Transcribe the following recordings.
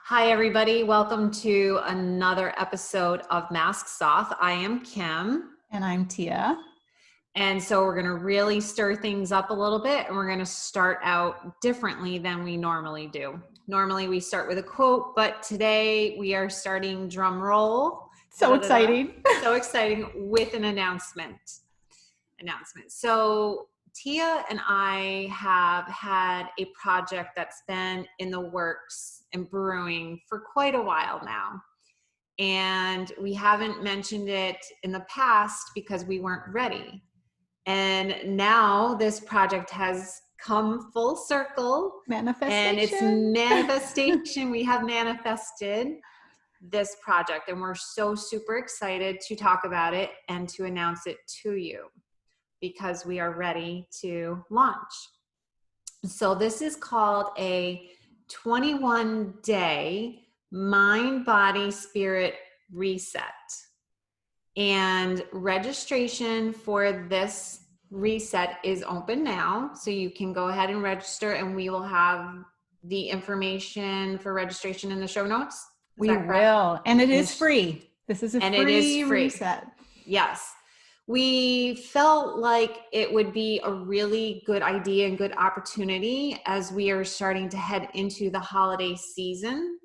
Hi, everybody. Welcome to another episode of Masks Off. I am Kim. And I'm Tia. And so we're going to really stir things up a little bit, and we're going to start out differently than we normally do. Normally we start with a quote, but today we are starting, drum roll. So exciting. So exciting, with an announcement. So Tia and I have had a project that's been in the works and brewing for quite a while now. And we haven't mentioned it in the past because we weren't ready. And now this project has come full circle. Manifestation. And it's manifestation. We have manifested this project, and we're so super excited to talk about it and to announce it to you, because we are ready to launch. So this is called a 21-day mind, body, spirit reset. And registration for this reset is open now. So you can go ahead and register, and we will have the information for registration in the show notes. We will. And it is free. This is a free reset. Yes. We felt like it would be a really good idea and good opportunity as we are starting to head into the holiday season.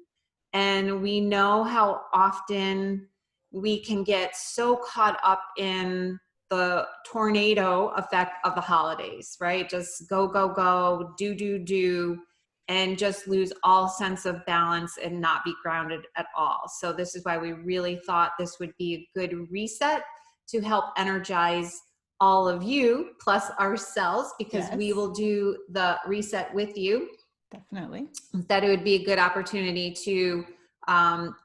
And we know how often we can get so caught up in the tornado effect of the holidays, right? Just go, go, go, do, and just lose all sense of balance and not be grounded at all. So this is why we really thought this would be a good reset to help energize all of you, plus ourselves, because we will do the reset with you. Definitely. That it would be a good opportunity to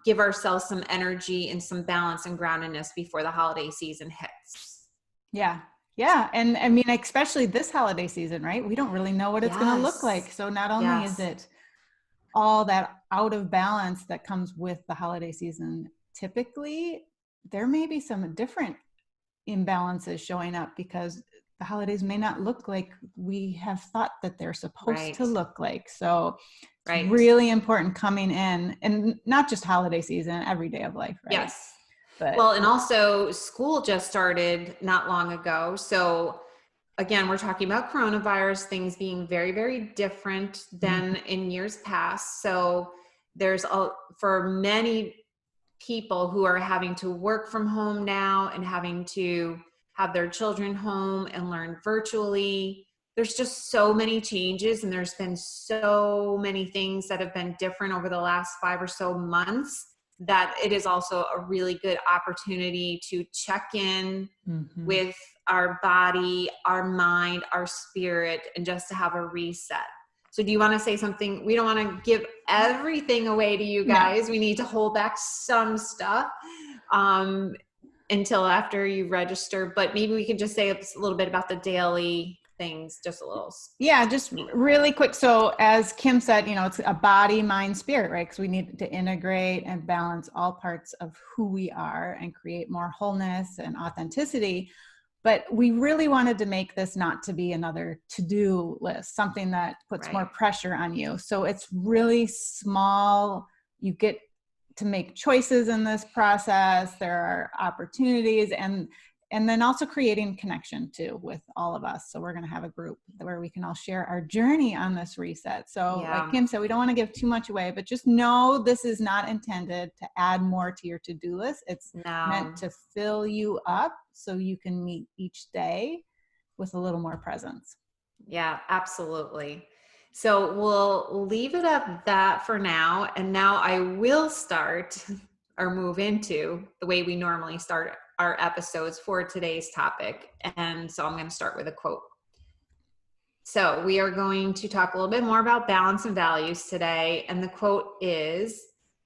give ourselves some energy and some balance and groundedness before the holiday season hits. Yeah. Yeah. And I mean, especially this holiday season, right? We don't really know what it's going to look like. So not only is it all that out of balance that comes with the holiday season, typically there may be some different imbalances showing up because the holidays may not look like we have thought that they're supposed to look like. So it's really important coming in, and not just holiday season, every day of life, right? Yes. Well, and also school just started not long ago. So again, we're talking about coronavirus, things being very, very different than in years past. So there's for many people who are having to work from home now and having to have their children home and learn virtually. There's just so many changes, and there's been so many things that have been different over the last 5 or so months, that it is also a really good opportunity to check in with our body, our mind, our spirit, and just to have a reset. So do you want to say something? We don't want to give everything away to you guys. No. We need to hold back some stuff until after you register, but maybe we can just say a little bit about the daily things, just a little. Yeah, just really quick. So as Kim said, it's a body, mind, spirit, right? Because we need to integrate and balance all parts of who we are and create more wholeness and authenticity. But we really wanted to make this not to be another to-do list, something that puts more pressure on you. So it's really small. You get to make choices in this process. There are opportunities, and then also creating connection too with all of us. So we're going to have a group where we can all share our journey on this reset. So like Kim said, we don't want to give too much away, but just know this is not intended to add more to your to-do list. It's meant to fill you up so you can meet each day with a little more presence. Yeah, absolutely. So we'll leave it at that for now. And now I will start or move into the way we normally start our episodes for today's topic. And so I'm going to start with a quote. So we are going to talk a little bit more about balance and values today. And the quote is,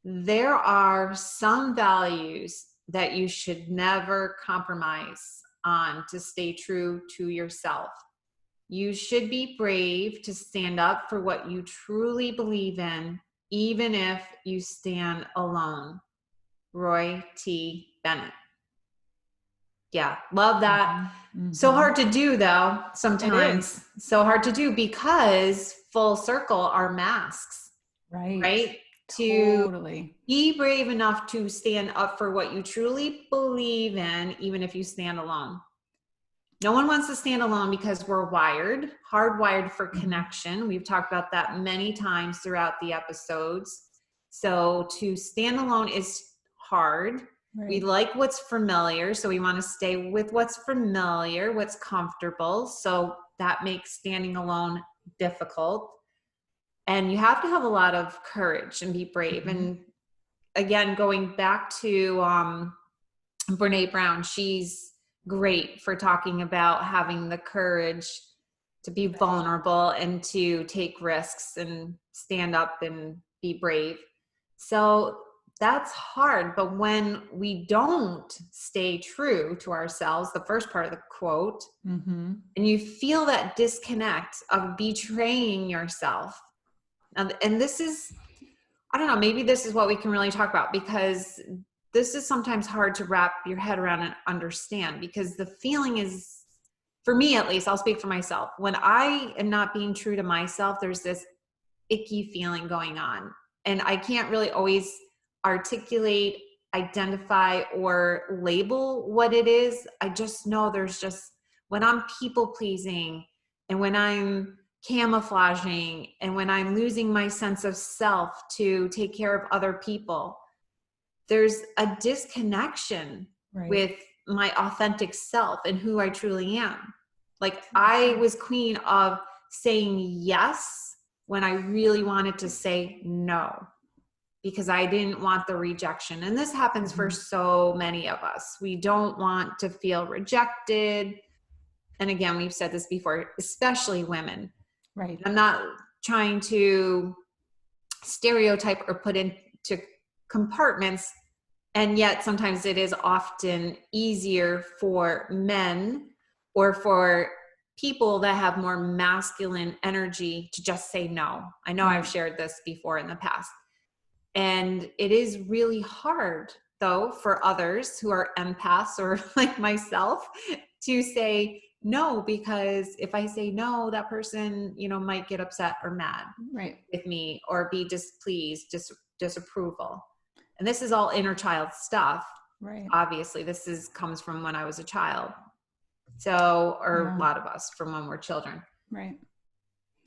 "There are some values that you should never compromise on to stay true to yourself. You should be brave to stand up for what you truly believe in, even if you stand alone." Roy T. Bennett. Yeah, love that. So hard to do though, sometimes. So hard to do because full circle are masks. Right? to Totally. be brave enough to stand up for what you truly believe in, even if you stand alone. No one wants to stand alone because we're hardwired for connection. We've talked about that many times throughout the episodes. So to stand alone is hard. We Right. like what's familiar. So we want to stay with what's familiar, what's comfortable. So that makes standing alone difficult. And you have to have a lot of courage and be brave. And again, going back to Brene Brown, she's great for talking about having the courage to be vulnerable and to take risks and stand up and be brave. So that's hard. But when we don't stay true to ourselves, the first part of the quote, Mm-hmm. and you feel that disconnect of betraying yourself. And this is, I don't know, maybe this is what we can really talk about, because this is sometimes hard to wrap your head around and understand, because the feeling is, for me at least, I'll speak for myself. When I am not being true to myself, there's this icky feeling going on. And I can't really always articulate, identify, or label what it is. I just know there's just, when I'm people pleasing and when I'm camouflaging and when I'm losing my sense of self to take care of other people, there's a disconnection Right. with my authentic self and who I truly am. Like, I was queen of saying yes when I really wanted to say no, because I didn't want the rejection. And this happens for so many of us. We don't want to feel rejected. And again, we've said this before, especially women. Right. I'm not trying to stereotype or put into compartments. And yet sometimes it is often easier for men or for people that have more masculine energy to just say no. I know I've shared this before in the past. And it is really hard, though, for others who are empaths or like myself to say no, because if I say no, that person, might get upset or mad Right. with me or be displeased, disapproval. And this is all inner child stuff. Right. Obviously, comes from when I was a child. So, or Yeah. a lot of us from when we're children. Right.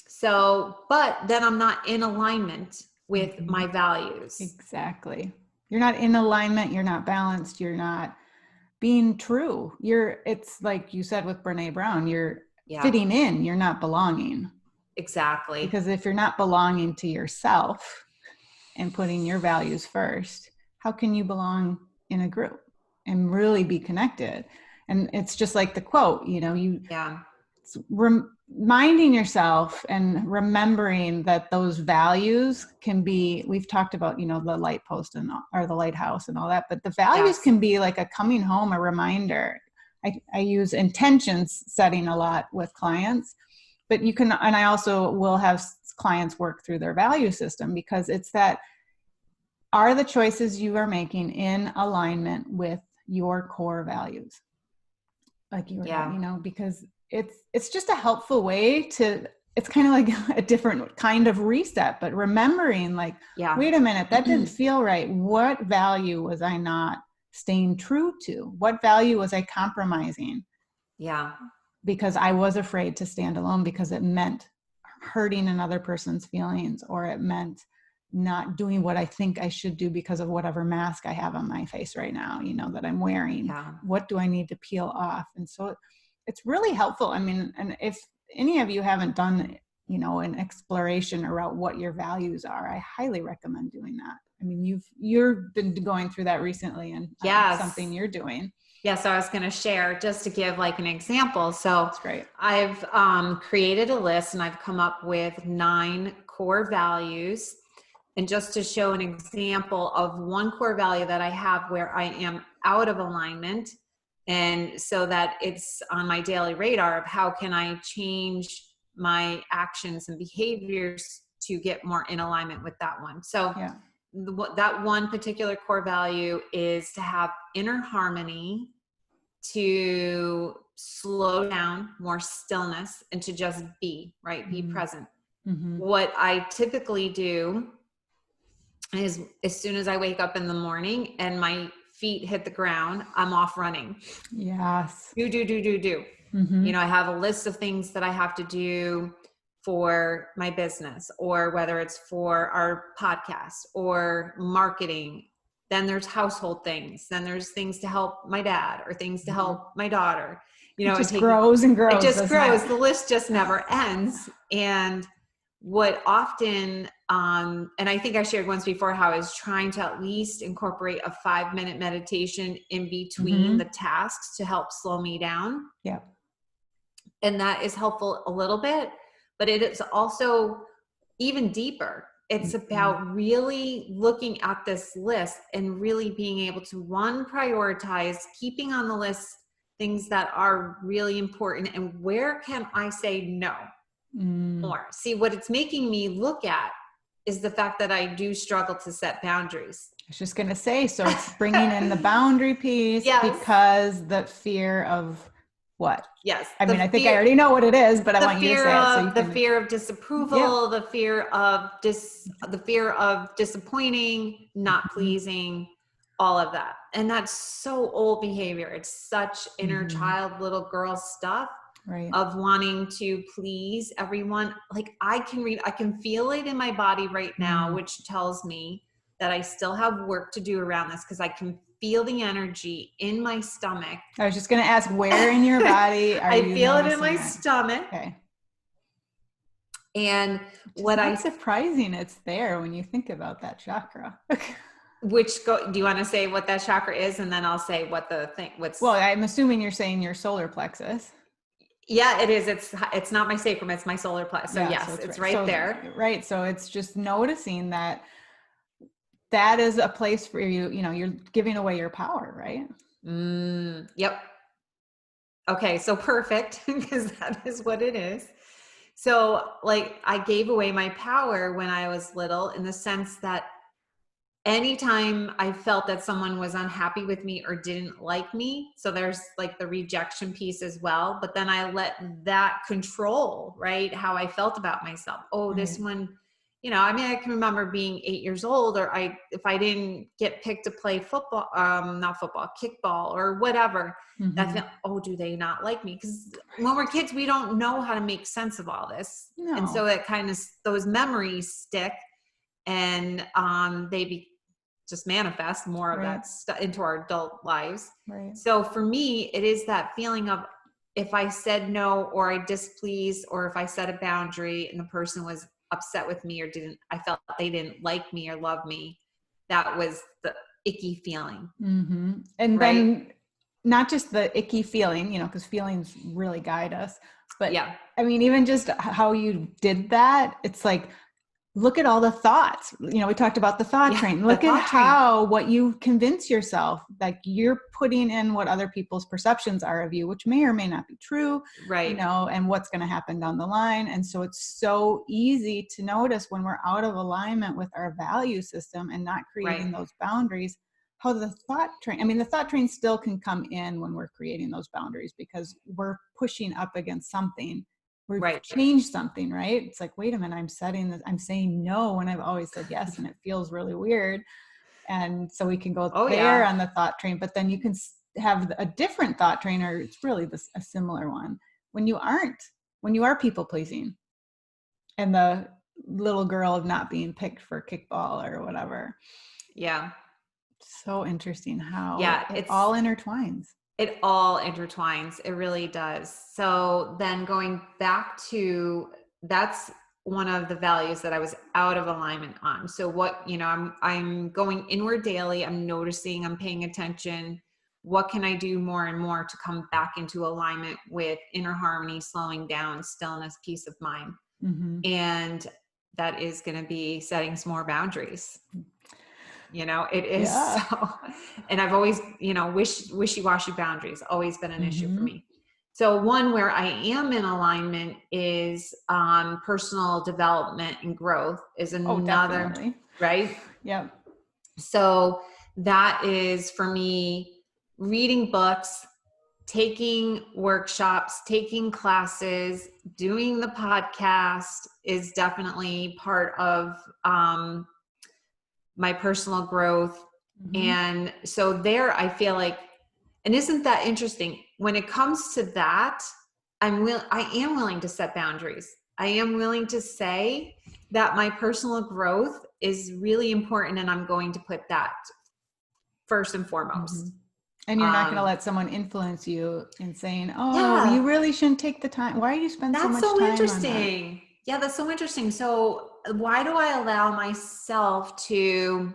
So, but then I'm not in alignment with my values. Exactly. You're not in alignment. You're not balanced. You're not being true. It's like you said with Brene Brown, you're fitting in, you're not belonging. Exactly. Because if you're not belonging to yourself and putting your values first, how can you belong in a group and really be connected? And it's just like the quote, reminding yourself and remembering that those values can be, we've talked about, the light post or the lighthouse and all that, but the values can be like a coming home, a reminder. I use intentions setting a lot with clients, but you can, and I also will have clients work through their value system, because it's that, are the choices you are making in alignment with your core values? Like you were, because it's just a helpful way to, it's kind of like a different kind of reset, but remembering like, wait a minute, that didn't feel right. What value was I not staying true to? What value was I compromising? Yeah. Because I was afraid to stand alone, because it meant hurting another person's feelings, or it meant not doing what I think I should do because of whatever mask I have on my face right now, that I'm wearing. What do I need to peel off? And so it's really helpful. I mean, and if any of you haven't done, an exploration around what your values are, I highly recommend doing that. I mean, you've been going through that recently, and something you're doing. Yeah, so I was going to share, just to give like an example. So that's great. I've created a list, and I've come up with 9 core values. And just to show an example of one core value that I have where I am out of alignment, and so that it's on my daily radar of how can I change my actions and behaviors to get more in alignment with that one. So that one particular core value is to have inner harmony, to slow down, more stillness, and to just be, right? Be present. What I typically do is as soon as I wake up in the morning and my feet hit the ground, I'm off running. Yes. Do. Mm-hmm. I have a list of things that I have to do for my business, or whether it's for our podcast or marketing. Then there's household things. Then there's things to help my dad or things to help my daughter. It just grows and It grows, just doesn't grows. it? The list just never ends. And what often, and I think I shared once before how I was trying to at least incorporate a 5-minute meditation in between the tasks to help slow me down. Yeah. And that is helpful a little bit, but it is also even deeper. It's about really looking at this list and really being able to, one, prioritize keeping on the list things that are really important, and where can I say no more. See, what it's making me look at is the fact that I do struggle to set boundaries. I was just going to say, so it's bringing in the boundary piece because the fear of what? Yes. I mean, I think I already know what it is, but I want you to say it. So The fear of disapproval, the fear of disappointing, not pleasing, all of that. And that's so old behavior. It's such inner child, little girl stuff. Right. Of wanting to please everyone. Like I can feel it in my body right now, which tells me that I still have work to do around this, because I can feel the energy in my stomach. I was just going to ask, where in your body are you? I feel it in my stomach. Okay. And surprising it's there when you think about that chakra. Do you want to say what that chakra is, and then I'll say well, I'm assuming you're saying your solar plexus. Yeah, it is. It's not my sacrum, it's my solar plexus. So yes, so it's right there. Right. So it's just noticing that is a place for you, you're giving away your power, right? Yep. Okay, so perfect, because that is what it is. So like I gave away my power when I was little, in the sense that anytime I felt that someone was unhappy with me or didn't like me, so there's like the rejection piece as well, but then I let that control, right, how I felt about myself. This one, I can remember being 8 years old, or if I didn't get picked to play football, not football, kickball or whatever, that felt, do they not like me? Because when we're kids, we don't know how to make sense of all this. No. And so it kind of, those memories stick, and they just manifest more of that into our adult lives. Right. So for me, it is that feeling of, if I said no, or I displeased, or if I set a boundary and the person was upset with me, or I felt they didn't like me or love me, that was the icky feeling. And then not just the icky feeling, because feelings really guide us, but I mean, even just how you did that, it's like, look at all the thoughts. We talked about the thought train. Look at how what you convince yourself, like you're putting in what other people's perceptions are of you, which may or may not be true, right? And what's going to happen down the line. And so it's so easy to notice when we're out of alignment with our value system and not creating those boundaries, how the thought train still can come in when we're creating those boundaries, because we're pushing up against something. We've changed something, right? It's like, wait a minute, I'm saying no when I've always said yes, and it feels really weird. And so we can go there on the thought train, but then you can have a different thought train, or it's really a similar one, when you are people pleasing, and the little girl of not being picked for kickball or whatever. Yeah. So interesting how it all intertwines. It all intertwines. It really does. So then going back to, that's one of the values that I was out of alignment on. So what, I'm going inward daily. I'm noticing, I'm paying attention. What can I do more and more to come back into alignment with inner harmony, slowing down, stillness, peace of mind? And that is going to be setting some more boundaries. It is so, and I've always, wishy-washy boundaries, always been an issue for me. So one where I am in alignment is personal development and growth is another, right? Yep. So that is for me, reading books, taking workshops, taking classes, doing the podcast is definitely part of, my personal growth. Mm-hmm. And so there, I feel like, and isn't that interesting? When it comes to that, I am willing to set boundaries. I am willing to say that my personal growth is really important, and I'm going to put that first and Mm-hmm. foremost. And you're not going to Um, let someone influence you in saying, oh, you yeah, really shouldn't take the time. Why do you spend so that's much so time on that? interesting. Yeah, that's so interesting. So, why do I allow myself to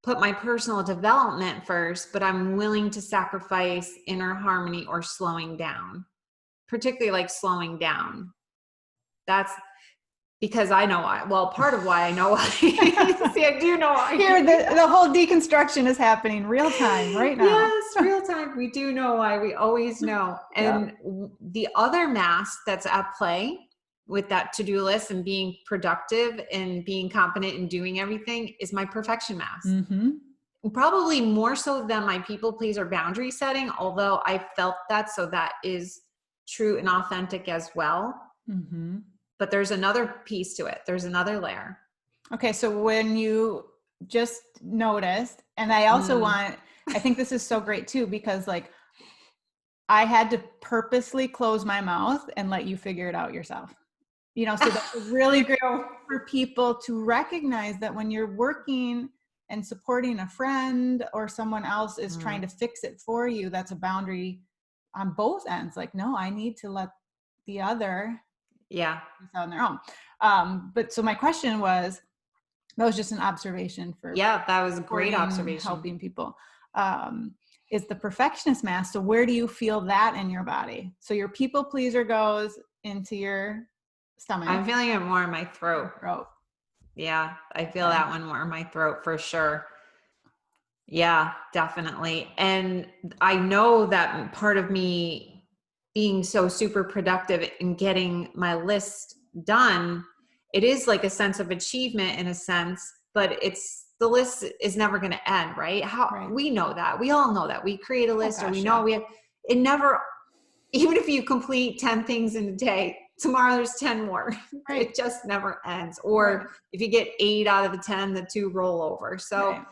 put my personal development first, but I'm willing to sacrifice inner harmony or slowing down, particularly like slowing down? That's because I know why. Well, part of why I know why. See, I do know Here, why. the whole deconstruction is happening real time right now. Yes, real time. We do know why. We always know. Yep. And the other mask that's at play with that to-do list and being productive and being competent in doing everything is my perfection mask. Mm-hmm. Probably more so than my people pleaser boundary setting, although I felt that, so that is true and authentic as well. Mm-hmm. But there's another piece to it. There's another layer. Okay, so when you just noticed, and I also Mm. want, I think this is so great too, because like I had to purposely close my mouth and let you figure it out yourself. So that's really Thank great you. for people to recognize that when you're working and supporting a friend or someone else is trying to fix it for you, that's a boundary on both ends. Like, no, I need to let the other Yeah. on their own. But so my question was, that was just an observation for Yeah, that was a great supporting, observation. helping people. Is the perfectionist mask. So where do you feel that in your body? So your people pleaser goes into your stomach, I'm feeling it more in my throat. throat. Yeah, I feel Okay. that one more in my throat for sure. Yeah, definitely. And I know that part of me being so super productive and getting my list done, it is like a sense of achievement in a sense, but it's the list is never going to end, right? How Right. we know that. We all know that. We create a Oh list or we gosh, know yeah. we have it never even if you complete 10 things in a day, tomorrow there's 10 more. Right. It just never ends. Right. Or if you get 8 out of the 10, the 2 roll over. So,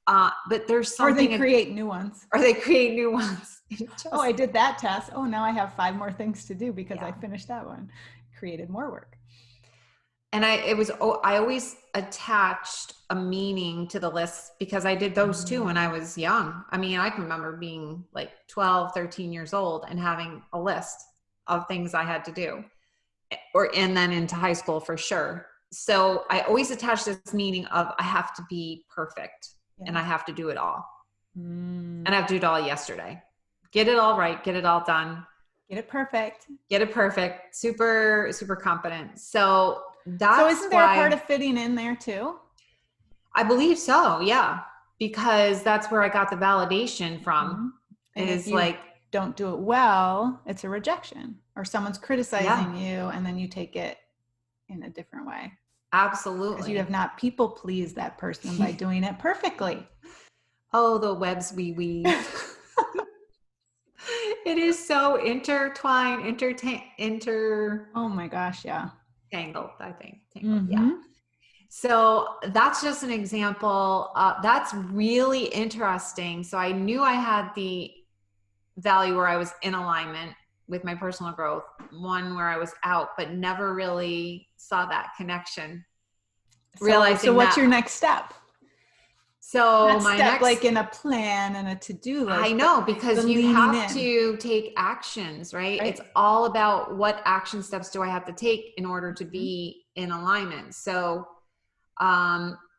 Right. but there's Or they something, create new ones. or they create new ones. Oh, Just, I did that test. Oh, now I have 5 more things to do because I yeah. finished that one. Created more work. And I always attached a meaning to the list because I did those too when I was young. I mean, I can remember being like 12, 13 years old and having a list of things I had to do. And then into high school for sure. So I always attach this meaning of I have to be perfect and Yeah. I have to do it all. Mm. And I have to do it all yesterday. Get it all right, get it all done, Get it perfect. get it perfect, super, super competent. So So that's isn't there a part why of fitting in there too? I believe so. Yeah. Because that's where I got the validation from Mm-hmm. And if is you like, don't do it well, it's a rejection or someone's criticizing yeah, you and then you take it in a different way because you have absolutely. not people pleased that person by doing it perfectly. Oh, the webs we weave. It is so intertwined, intertangled, Oh my gosh, yeah. I think. Tangled, yeah. Mm-hmm. So that's just an example. That's really interesting. So I knew I had the value where I was in alignment with my personal growth, one where I was out, but never really saw that connection. So Realizing what's that. your next step? So Not my step next like in a plan and a to-do I list, but know the because you leaning have in, to take actions, right? It's right? all about what action steps do I have to take in order to Mm-hmm. be in alignment. So,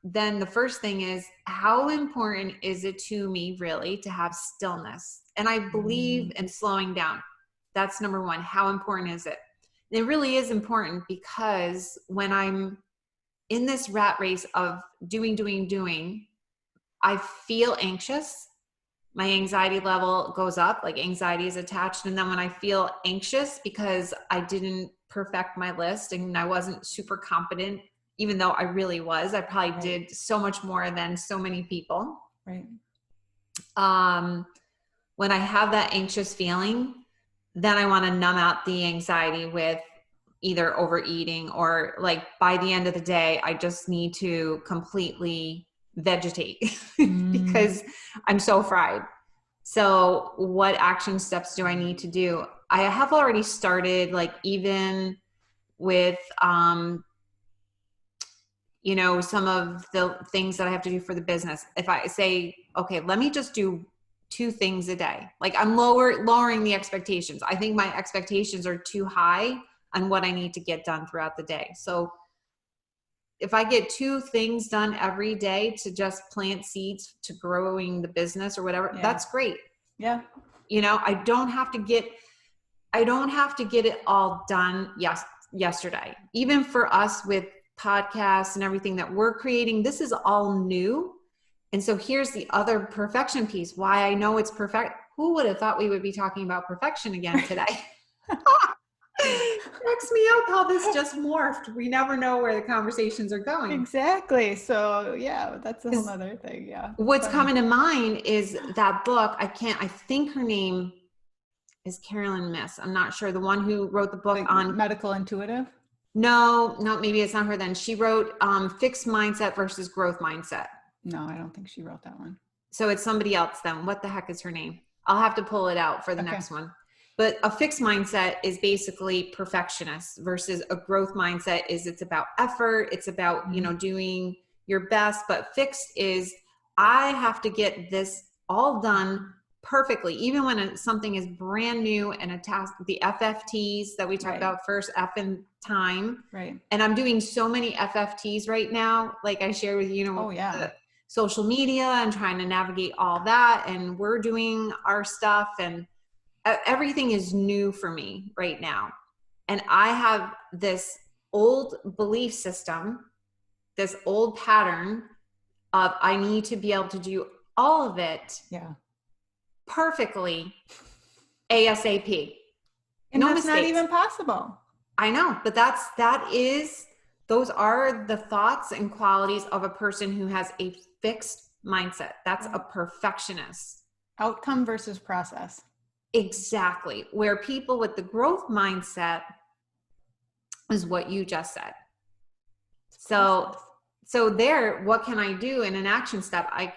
then the first thing is how important is it to me really to have stillness? And I believe in slowing down. That's number one. How important is it? And it really is important because when I'm in this rat race of doing, I feel anxious, my anxiety level goes up, like anxiety is attached. And then when I feel anxious because I didn't perfect my list and I wasn't super competent, even though I really was, I probably Right, did so much more than so many people. right. Um, when I have that anxious feeling, then I want to numb out the anxiety with, either overeating or like by the end of the day, I just need to completely vegetate because I'm so fried. So what action steps do I need to do? I have already started, like, even with, some of the things that I have to do for the business. If I say, okay, let me just do 2 things a day, like I'm lowering the expectations. I think my expectations are too high on what I need to get done throughout the day. So if I get 2 things done every day to just plant seeds to growing the business or whatever, that's great. Yeah. I don't have to get it all done yesterday. Even for us with podcasts and everything that we're creating, this is all new. And so here's the other perfection piece. Why I know it's perfect. Who would have thought we would be talking about perfection again today? Cracks me up how this just morphed. We never know where the conversations are going. Exactly. So yeah, that's a whole other thing. Yeah. What's coming to mind is that book. I think her name is Carolyn Miss. I'm not sure. The one who wrote the book on Medical Intuitive. No, maybe it's not her then. She wrote Fixed Mindset versus Growth Mindset. No, I don't think she wrote that one. So it's somebody else then. What the heck is her name? I'll have to pull it out for the next one. But a fixed mindset is basically perfectionist versus a growth mindset is it's about effort. It's about, doing your best. But fixed is I have to get this all done perfectly, even when something is brand new and a task, the FFTs that we talked about first, F in time. Right. And I'm doing so many FFTs right now. Like I shared with you, the social media and trying to navigate all that. And we're doing our stuff and everything is new for me right now. And I have this old belief system, this old pattern of I need to be able to do all of it perfectly ASAP. And no that's mistakes. Not even possible. I know, but those are the thoughts and qualities of a person who has a fixed mindset. That's a perfectionist. Outcome versus process. Exactly. Where people with the growth mindset is what you just said. So there, what can I do in an action step? I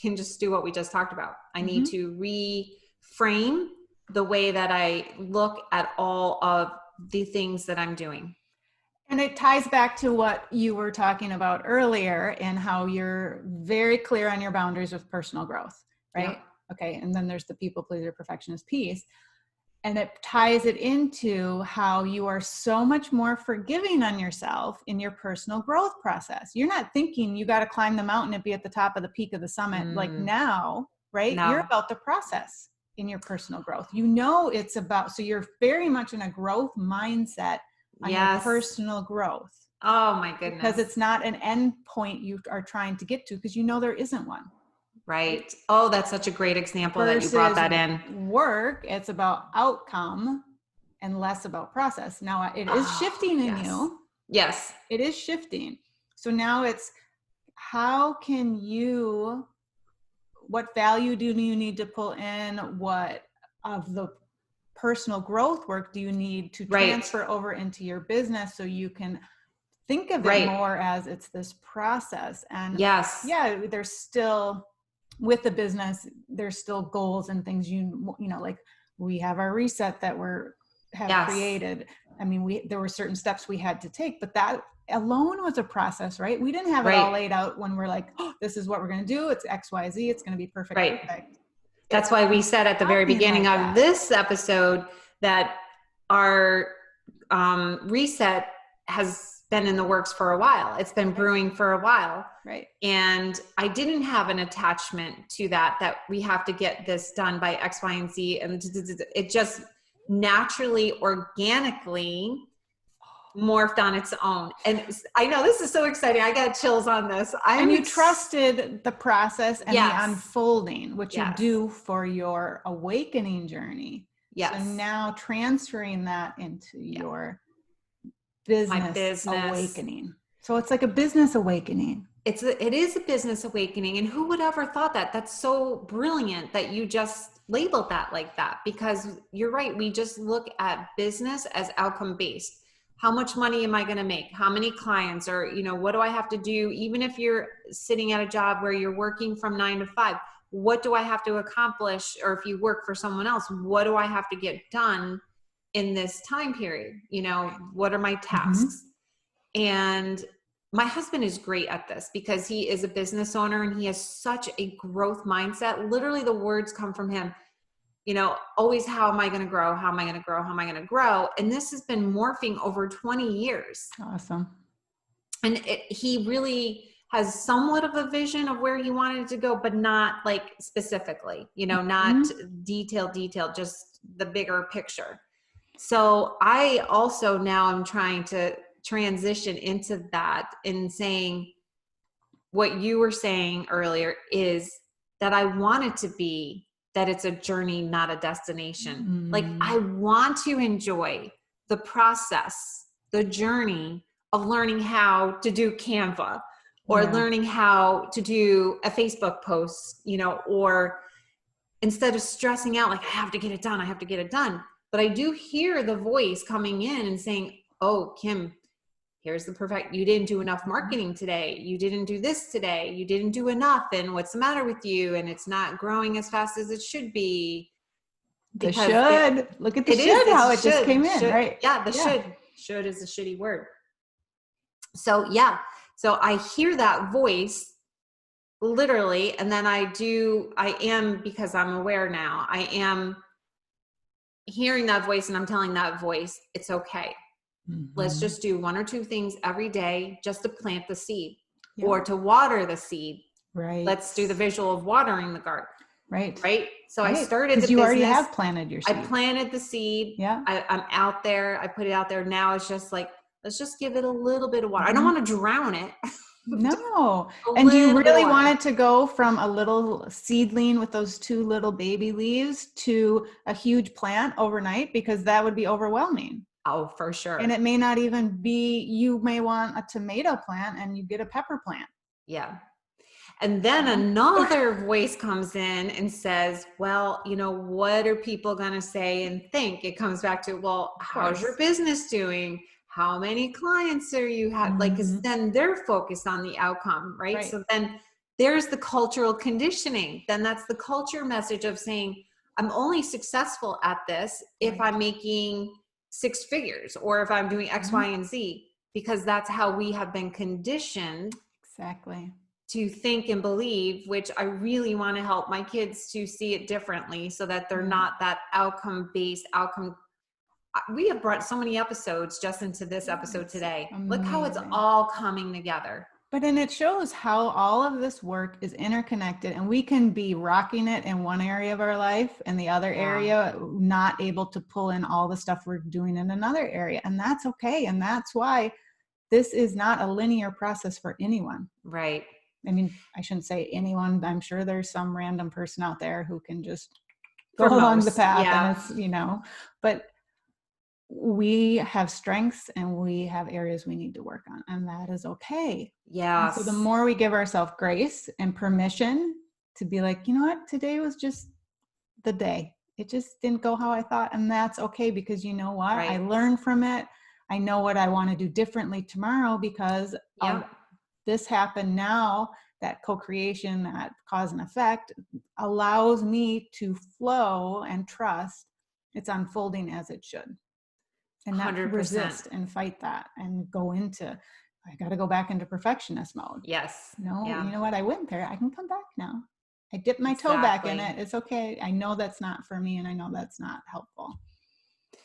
can just do what we just talked about. I need to reframe the way that I look at all of the things that I'm doing. And it ties back to what you were talking about earlier and how you're very clear on your boundaries with personal growth, right? Yeah. Okay. And then there's the people pleaser perfectionist piece. And it ties it into how you are so much more forgiving on yourself in your personal growth process. You're not thinking you got to climb the mountain and be at the top of the peak of the summit like now, right? No. You're about the process in your personal growth. It's about, so you're very much in a growth mindset on your personal growth. Oh my goodness. Because it's not an end point you are trying to get to because there isn't one. Right. Oh, that's such a great example that you brought that in. Work, it's about outcome and less about process. Now it is shifting in you. Yes. It is shifting. So now it's what value do you need to pull in? What of the personal growth work do you need to transfer over into your business so you can think of it more as it's this process? And there's still, with the business, there's still goals and things, like we have our reset that have created. I mean, there were certain steps we had to take, but that alone was a process, right? We didn't have it all laid out when we're like, this is what we're going to do. It's X, Y, Z. It's going to be perfect. Perfect. That's why we said at the very beginning of this episode that our reset has been in the works for a while. It's been brewing for a while. Right. And I didn't have an attachment to that we have to get this done by X, Y, and Z. And it just naturally, organically morphed on its own. And I know this is so exciting. I got chills on this. And you trusted the process and the unfolding, which you do for your awakening journey. Yes. So now transferring that into your business awakening. So it's like a business awakening. It is a business awakening. And who would ever thought that? That's so brilliant that you just labeled that like that, because you're right. We just look at business as outcome based. how much money am I going to make? How many clients? Or, you know, what do I have to do? Even if you're sitting at a job where you're working from 9 to 5, what do I have to accomplish? Or if you work for someone else, what do I have to get done in this time period? You know, what are my tasks? And my husband is great at this because he is a business owner and he has such a growth mindset. Literally the words come from him, you know, always, how am I going to grow? How am I going to grow? How am I going to grow? And this has been morphing over 20 years. Awesome. And he really has somewhat of a vision of where he wanted to go, but not like specifically, you know, not detail, just the bigger picture. So I also now am trying to transition into that and saying what you were saying earlier is that I want it to be that it's a journey, not a destination. Like I want to enjoy the process, the journey of learning how to do Canva or learning how to do a Facebook post, you know, or instead of stressing out, like I have to get it done, I have to get it done. But I do hear the voice coming in and saying, oh, Kim, here's the perfect, you didn't do enough marketing today. You didn't do this today. You didn't do enough. And what's the matter with you? And it's not growing as fast as it should be. The Because should, look at the it is, should, how it should, just came in, should, right? Yeah, the should is a shitty word. So yeah, so I hear that voice literally. And then I am, because I'm aware now, I am hearing that voice and I'm telling that voice, it's okay. Let's just do 1 or 2 things every day just to plant the seed or to water the seed. Right. Let's do the visual of watering the garden. Right. So I started the business. Because you already have planted your seed. I planted the seed. Yeah. I'm out there. I put it out there. Now it's just like, let's just give it a little bit of water. I don't want to drown it. No. And do you really want it to go from a little seedling with those 2 little baby leaves to a huge plant overnight? Because that would be overwhelming. Oh, for sure. And it may not even be, you may want a tomato plant and you get a pepper plant. Yeah. And then another voice comes in and says, well, you know, what are people going to say and think? It comes back to, well, how's your business doing? How many clients are you have? Like, because then they're focused on the outcome, right? So then there's the cultural conditioning. Then that's the culture message of saying, I'm only successful at this if I'm making 6 figures or if I'm doing X, Y, and Z, because that's how we have been conditioned. Exactly. To think and believe, which I really want to help my kids to see it differently so that they're not that outcome-based outcome. We have brought so many episodes just into this episode today. Amazing. Look how it's all coming together. But and it shows how all of this work is interconnected, and we can be rocking it in one area of our life and the other area not able to pull in all the stuff we're doing in another area. And that's okay. And that's why this is not a linear process for anyone. Right. I mean, I shouldn't say anyone. I'm sure there's some random person out there who can just go along the path and it's, you know, but we have strengths and we have areas we need to work on, and that is okay. Yeah. So the more we give ourselves grace and permission to be like, you know what, today was just the day. It just didn't go how I thought. And that's okay, because you know what? I learned from it. I know what I want to do differently tomorrow because of this happened now. That co-creation, that cause and effect allows me to flow and trust it's unfolding as it should. And not 100%. Resist and fight that and go into, I got to go back into perfectionist mode. Yes. No, you know what? I went there. I can come back now. I dipped my toe back in it. It's okay. I know that's not for me, and I know that's not helpful.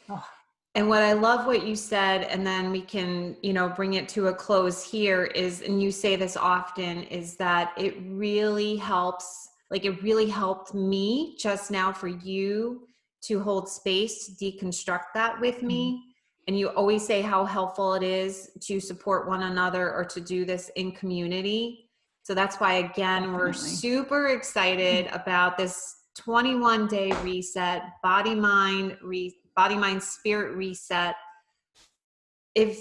Oh. And what I love what you said, and then we can, you know, bring it to a close here is, and you say this often, is that it really helps, like it really helped me just now for you to hold space to deconstruct that with me. And you always say how helpful it is to support one another or to do this in community. So that's why, again, we're super excited about this 21-day reset, body, mind, spirit reset. If,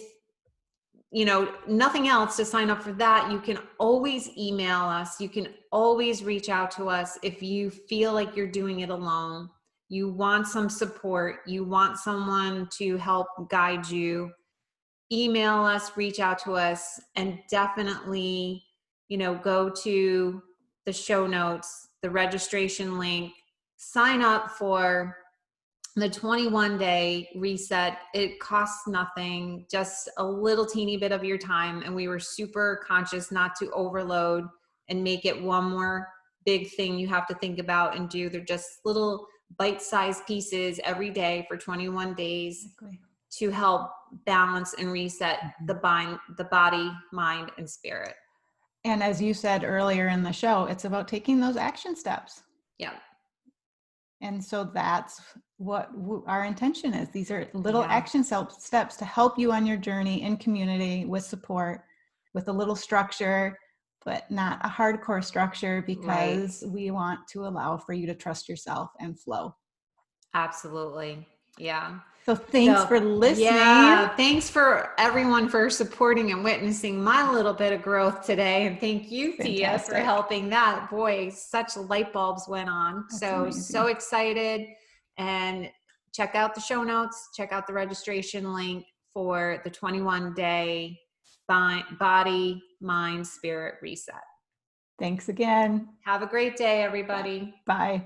you know, nothing else, to sign up for that, you can always email us. You can always reach out to us if you feel like you're doing it alone. You want some support. You want someone to help guide you. email us, reach out to us, and definitely, go to the show notes, the registration link, sign up for the 21-day reset. It costs nothing, just a little teeny bit of your time. And we were super conscious not to overload and make it one more big thing you have to think about and do. They're just little bite-sized pieces every day for 21 days Exactly. to help balance and reset Mhm. the body, mind, and spirit. And as you said earlier in the show, it's about taking those action steps. Yeah. And so that's what our intention is. These are little Yeah. action steps to help you on your journey in community with support, with a little structure, but not a hardcore structure, Right. because we want to allow for you to trust yourself and flow. Absolutely. Yeah. So thanks So, for listening. yeah, thanks for everyone for supporting and witnessing my little bit of growth today. And thank you, Tia, for Fantastic. helping that. Boy, such light bulbs went on. That's So amazing. excited. And check out the show notes, check out the registration link for the 21-day body, mind, spirit reset. Thanks again. Have a great day, everybody. Bye.